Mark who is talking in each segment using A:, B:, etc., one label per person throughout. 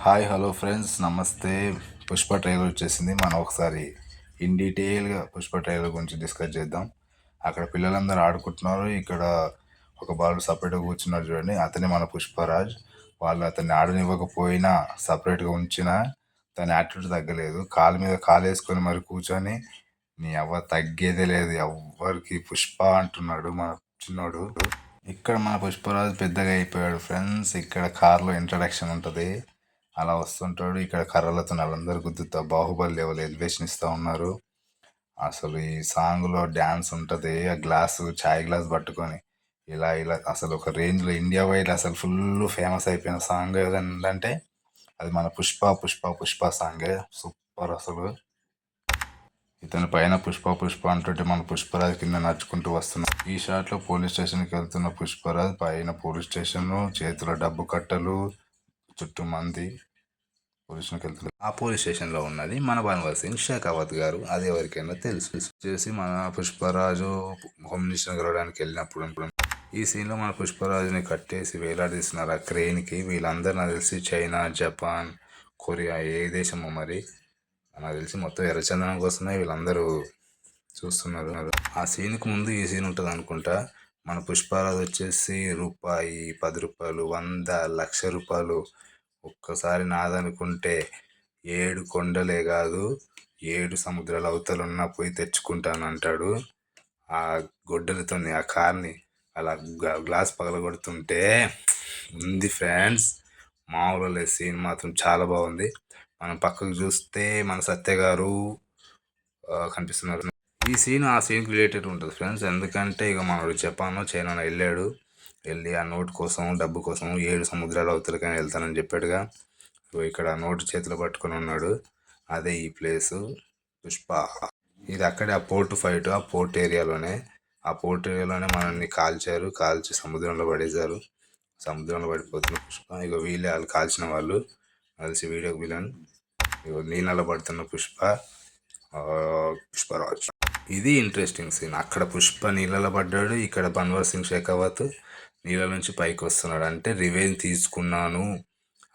A: Hi hello friends నమస్తే. Pushpa trailer వచ్చేసింది. మనం ఒకసారి ఇన్ డీటెయిల్గా పుష్ప ట్రైలర్ గురించి డిస్కస్ చేద్దాం. అక్కడ పిల్లలందరూ ఆడుకుంటున్నారు. ఇక్కడ ఒక బాలు సపరేట్గా కూర్చున్నాడు చూడండి, అతనే మన పుష్పరాజ్. వాళ్ళు అతన్ని ఆడనివ్వకపోయినా సపరేట్గా ఉంచినా తన యాటిట్యూడ్ తగ్గలేదు. కాలు మీద కాలు వేసుకొని మరి కూర్చొని నీ అవ్వ తగ్గేదే లేదు, ఎవ్వరికి పుష్ప అంటున్నాడు మన చిన్నోడు. ఇక్కడ మన పుష్పరాజు పెద్దగా అయిపోయాడు ఫ్రెండ్స్. ఇక్కడ కార్లో ఇంట్రడక్షన్ ఉంటుంది, అలా వస్తుంటాడు. ఇక్కడ కర్రలతో వాళ్ళందరూ గుద్దుతా బాహుబలి లెవెల్ ఎలివేషన్ ఇస్తూ ఉన్నారు. అసలు ఈ సాంగ్లో డ్యాన్స్ ఉంటుంది. ఆ గ్లాసు చాయ్ గ్లాస్ పట్టుకొని ఇలా ఇలా అసలు ఒక రేంజ్లో ఇండియా వైడ్ అసలు ఫుల్ ఫేమస్ అయిపోయిన సాంగ్ ఏదంటే అది మన పుష్ప పుష్ప పుష్ప సాంగే. సూపర్ అసలు. ఇతని పైన పుష్ప పుష్ప అంటుంటే మన పుష్పరాజ్ కింద నడుచుకుంటూ వస్తున్నాం. ఈ షాట్ లో పోలీస్ స్టేషన్కి వెళ్తున్న పుష్పరాజ్, పైన పోలీస్ స్టేషన్, చేతిలో డబ్బు కట్టలు, చుట్టూ మంది పోలీస్ స్టేషన్కి వెళ్తున్నారు. ఆ పోలీస్ స్టేషన్ లో ఉన్నది మన బన్వర్ సింగ్ షెకావత్ గారు. అది ఎవరికైనా తెలుసు. చేసి మన పుష్పరాజు హోమ్ మినిస్టర్ కలవడానికి వెళ్ళినప్పుడు ఈ సీన్ లో మన పుష్పరాజుని కట్టేసి వేలాడదీస్తున్నారు ఆ క్రెయిన్ కి. వీళ్ళందరూ నాకు తెలిసి చైనా, జపాన్, కొరియా, ఏ దేశమో మరి నాకు తెలిసి మొత్తం ఎర్రచందనం కోసమే వీళ్ళందరూ చూస్తున్నారు. ఆ సీన్కి ముందు ఈ సీన్ ఉంటుంది అనుకుంటా. మన పుష్పరాజు వచ్చేసి రూపాయి, 10 రూపాయలు, 100, 1,00,000 రూపాయలు ఒక్కసారి నాదనుకుంటే 7 కొండలే కాదు 7 సముద్రాల అవతలున్నా పోయి తెచ్చుకుంటాను అంటాడు. ఆ గొడ్డలతో ఆ కార్ని అలా గ్లాస్ పగలగొడుతుంటే ఉంది ఫ్రెండ్స్. మామూలు లేదు, సీన్ మాత్రం చాలా బాగుంది. మనం పక్కకు చూస్తే మన సత్య గారు కనిపిస్తున్నారు. ఈ సీన్ ఆ సీన్కి రిలేటెడ్ ఉంటుంది ఫ్రెండ్స్. ఎందుకంటే ఇక మనోడు జపాన్, చైనా వెళ్ళి ఆ నోటు కోసం, డబ్బు కోసం 7 సముద్రాల అవతలకైనా వెళ్తానని చెప్పాడుగా. సో ఇక్కడ ఆ నోటు చేతిలో పట్టుకొని ఉన్నాడు. అదే ఈ ప్లేసు పుష్ప. ఇది అక్కడే ఆ పోర్ట్ ఫైట్, ఆ పోర్ట్ ఏరియాలోనే. ఆ పోర్ట్ ఏరియాలోనే మనల్ని కాల్చి సముద్రంలో పడేశారు. సముద్రంలో పడిపోతున్న పుష్ప. ఇక వీళ్ళే వాళ్ళు కాల్చిన వాళ్ళు కలిసి వీడియోకి విలన్. ఇక నీళ్ళలో పడుతున్న పుష్పరాజ్. ఇది ఇంట్రెస్టింగ్ సీన్. అక్కడ పుష్ప నీళ్ళలో పడ్డాడు, ఇక్కడ బన్వర్ సింగ్ షెకావత్ నీళ్ళ నుంచి పైకి వస్తున్నాడు. అంటే రివెంజ్ తీసుకున్నాను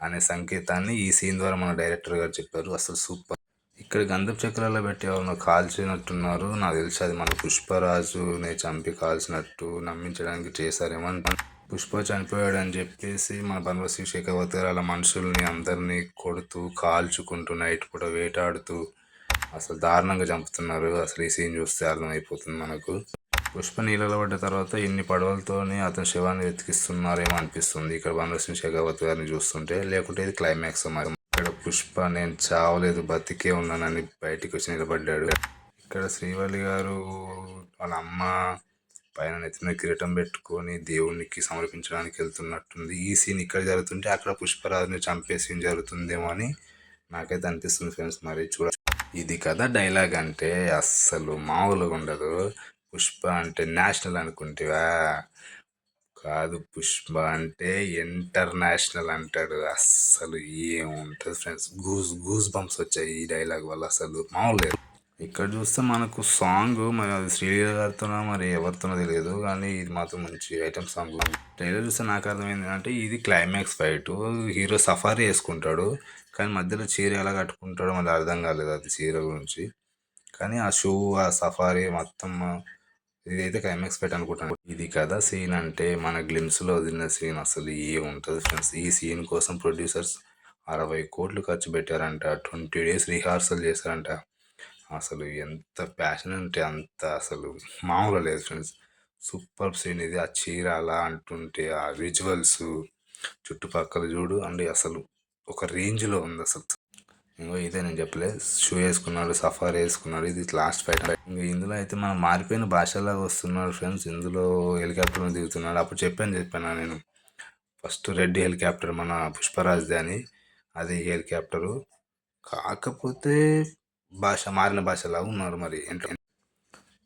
A: అనే సంకేతాన్ని ఈ సీన్ ద్వారా మన డైరెక్టర్ గారు చెప్పారు. అసలు సూపర్. ఇక్కడ గంధపు చక్రాల్లో పెట్టి ఎవరినో కాల్చినట్టున్నారు. నాకు తెలిసి అది మన పుష్పరాజుని చంపి కాల్చినట్టు నమ్మించడానికి చేశారేమో. పుష్ప చనిపోయాడు అని చెప్పేసి మన బన్వర్ సింగ్ షెకావత్ గారు అలా మనుషుల్ని అందరినీ కొడుతూ కాల్చుకుంటూ నైట్ పూట వేటాడుతూ అసలు దారుణంగా చంపుతున్నారు. అసలు ఈ సీన్ చూస్తే అర్థమైపోతుంది మనకు. పుష్ప నీళ్ళలో పడ్డ తర్వాత ఇన్ని పడవలతోని అతని శవాన్ని వెతికిస్తున్నారేమో అనిపిస్తుంది ఇక్కడ బన్వర్ సింగ్ షెకావత్ గారిని చూస్తుంటే. లేకుంటే ఇది క్లైమాక్స్ మరి. ఇక్కడ పుష్ప నేను చావలేదు బతికే ఉన్నానని బయటికి వచ్చి నిలబడ్డాడు. ఇక్కడ శ్రీవల్లి గారు వాళ్ళ అమ్మ పైన నెత్తిన కిరీటం పెట్టుకొని దేవునికి సమర్పించడానికి వెళ్తున్నట్టుంది. ఈ సీన్ ఇక్కడ జరుగుతుంటే అక్కడ పుష్పరాజుని చంపే సీన్ జరుగుతుందేమో అని నాకైతే అనిపిస్తుంది ఫ్రెండ్స్. మరి ఇది కదా డైలాగ్ అంటే అస్సలు మామూలుగా ఉండదు. పుష్ప అంటే నేషనల్ అనుకుంటేవా, కాదు పుష్ప అంటే ఇంటర్నేషనల్ అంటాడు. అస్సలు ఏముంటుంది ఫ్రెండ్స్, గూస్ బంప్స్ వచ్చాయి ఈ డైలాగ్ వల్ల. అసలు మామూలు లేదు. ఇక్కడ చూస్తే మనకు సాంగ్ మరి అది శ్రీలీల గారితోనో మరి ఎవరితోనో తెలియదు, కానీ ఇది మాత్రం మంచి ఐటమ్ సాంగ్. ట్రైలర్ చూస్తే నాకు అర్థమైంది అంటే ఇది క్లైమాక్స్ ఫైట్. హీరో సఫారీ వేసుకుంటాడు, కానీ మధ్యలో చీర ఎలా కట్టుకుంటాడో మళ్ళీ అర్థం కాలేదు అది చీర గురించి. కానీ ఆ షూ, ఆ సఫారీ మొత్తం ఇదైతే క్లైమాక్స్ ఫైట్ అనుకుంటాను. ఇది కదా సీన్ అంటే మన గ్లిమ్స్లో వదిలిన సీన్ అసలు ఉంటుంది ఫ్రెండ్స్. ఈ సీన్ కోసం ప్రొడ్యూసర్స్ 60 కోట్లు ఖర్చు పెట్టారంట. 20 days రిహార్సల్ చేశారంట. అసలు ఎంత ప్యాషన్ అంటే అంత అసలు మామూలు లేదు ఫ్రెండ్స్. సూపర్ సీన్ ఇది. ఆ చీర అలా అంటుంటే ఆ విజువల్స్ చుట్టుపక్కల చూడు అండి అసలు ఒక రేంజ్లో ఉంది అసలు. ఇంకో ఇదే నేను చెప్పలేదు, షూ వేసుకున్నాడు, సఫారీ వేసుకున్నాడు. ఇది లాస్ట్ ఫైట్. ఇంకా ఇందులో అయితే మనం మారిపోయిన భాషలాగా వస్తున్నాడు ఫ్రెండ్స్. ఇందులో హెలికాప్టర్ దిగుతున్నాడు. అప్పుడు చెప్పాను నేను ఫస్ట్ రెడ్ హెలికాప్టర్ మన పుష్పరాజ్ది అని. అది హెలికాప్టరు కాకపోతే మారిన భాషలాగా ఉన్నారు. మరి ఏంటో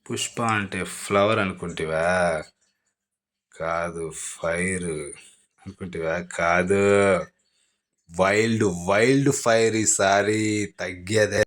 A: పుష్ప అంటే ఫ్లవర్ అనుకుంటేవా, కాదు. ఫైర్ అనుకుంటేవా, కాదు. వైల్డ్ ఫైర్ ఈసారి తగ్గేదే.